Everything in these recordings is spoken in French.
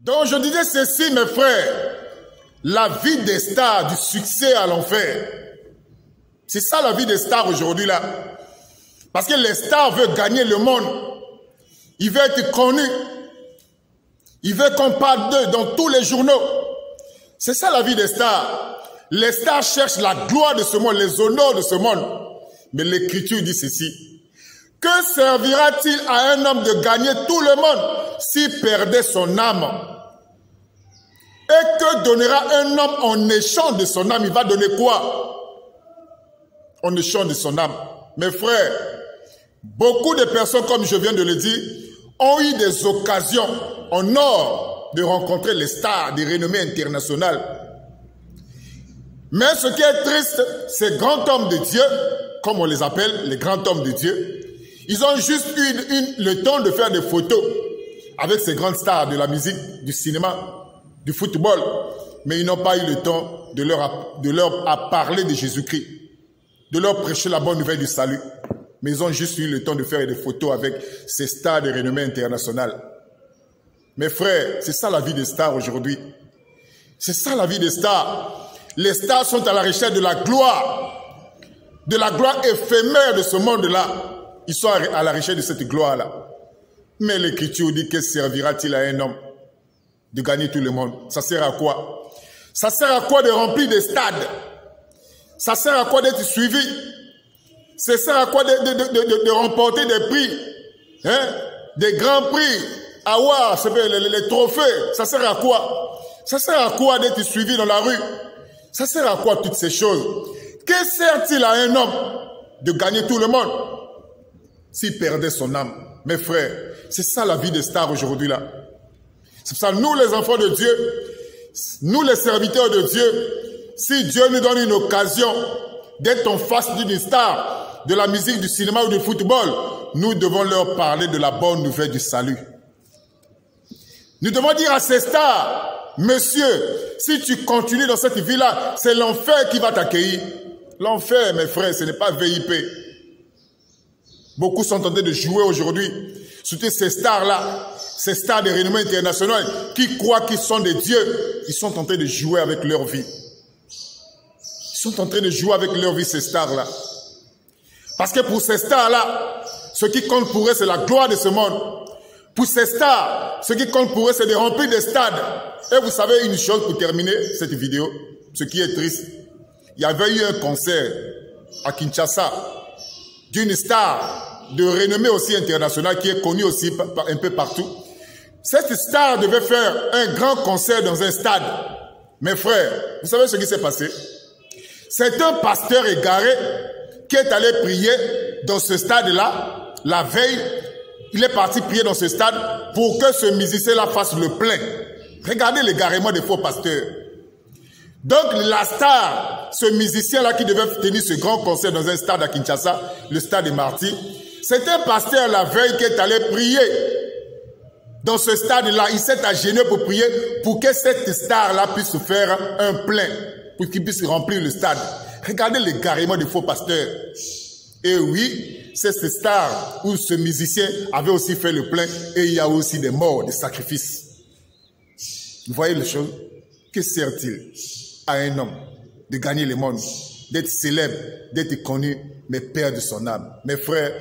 Donc je disais ceci, mes frères, la vie des stars, du succès à l'enfer. C'est ça la vie des stars aujourd'hui là. Parce que les stars veulent gagner le monde. Ils veulent être connus. Ils veulent qu'on parle d'eux dans tous les journaux. C'est ça la vie des stars. Les stars cherchent la gloire de ce monde, les honneurs de ce monde. Mais l'Écriture dit ceci. Que servira-t-il à un homme de gagner tout le monde s'il perdait son âme? Et que donnera un homme en échange de son âme? Il va donner quoi en échange de son âme? Mes frères, beaucoup de personnes, comme je viens de le dire, ont eu des occasions en or de rencontrer les stars de renommée internationale. Mais ce qui est triste, ces grands hommes de Dieu, comme on les appelle, les grands hommes de Dieu, ils ont juste eu le temps de faire des photos avec ces grandes stars de la musique, du cinéma, du football. Mais ils n'ont pas eu le temps de leur parler de Jésus-Christ, de leur prêcher la bonne nouvelle du salut. Mais ils ont juste eu le temps de faire des photos avec ces stars de renommée internationale. Mes frères, c'est ça la vie des stars aujourd'hui. C'est ça la vie des stars. Les stars sont à la recherche de la gloire éphémère de ce monde-là. Ils sont à la recherche de cette gloire-là. Mais l'Écriture dit, que servira-t-il à un homme de gagner tout le monde? Ça sert à quoi? Ça sert à quoi de remplir des stades? Ça sert à quoi d'être suivi? Ça sert à quoi de remporter des prix? Hein? Des grands prix? Avoir les trophées? Ça sert à quoi? Ça sert à quoi d'être suivi dans la rue? Ça sert à quoi toutes ces choses? Que sert-il à un homme de gagner tout le monde s'il perdait son âme? Mes frères, c'est ça la vie des stars aujourd'hui là. C'est pour ça, nous les enfants de Dieu, nous les serviteurs de Dieu, si Dieu nous donne une occasion d'être en face d'une star, de la musique, du cinéma ou du football, nous devons leur parler de la bonne nouvelle du salut. Nous devons dire à ces stars, monsieur, si tu continues dans cette vie-là, c'est l'enfer qui va t'accueillir. L'enfer, mes frères, ce n'est pas VIP. Beaucoup sont en train de jouer aujourd'hui. Surtout ces stars-là, ces stars de renommée internationale, qui croient qu'ils sont des dieux, ils sont en train de jouer avec leur vie. Ils sont en train de jouer avec leur vie, ces stars-là. Parce que pour ces stars-là, ce qui compte pour eux, c'est la gloire de ce monde. Pour ces stars, ce qui compte pour eux, c'est de remplir des stades. Et vous savez une chose pour terminer cette vidéo, ce qui est triste. Il y avait eu un concert à Kinshasa d'une star de renommée aussi internationale qui est connue aussi un peu partout. Cette star devait faire un grand concert dans un stade. Mes frères, vous savez ce qui s'est passé? C'est un pasteur égaré qui est allé prier dans ce stade-là, la veille. Il est parti prier dans ce stade pour que ce musicien-là fasse le plein. Regardez l'égarement des faux pasteurs. Donc la star, ce musicien-là qui devait tenir ce grand concert dans un stade à Kinshasa, le stade des Martyrs, c'est un pasteur la veille qui est allé prier dans ce stade-là. Il s'est agenouillé pour prier pour que cette star-là puisse faire un plein, pour qu'il puisse remplir le stade. Regardez l'égarement des faux pasteurs. Et oui, c'est ce star où ce musicien avait aussi fait le plein et il y a aussi des morts, des sacrifices. Vous voyez les choses? Que sert-il à un homme de gagner le monde, d'être célèbre, d'être connu, mais perdre son âme? Mes frères,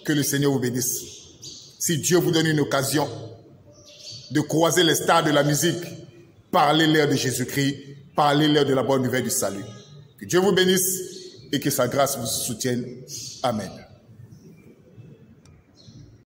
que le Seigneur vous bénisse. Si Dieu vous donne une occasion de croiser les stars de la musique, parlez-leur de Jésus-Christ, parlez-leur de la bonne nouvelle du salut. Que Dieu vous bénisse et que sa grâce vous soutienne. Amen.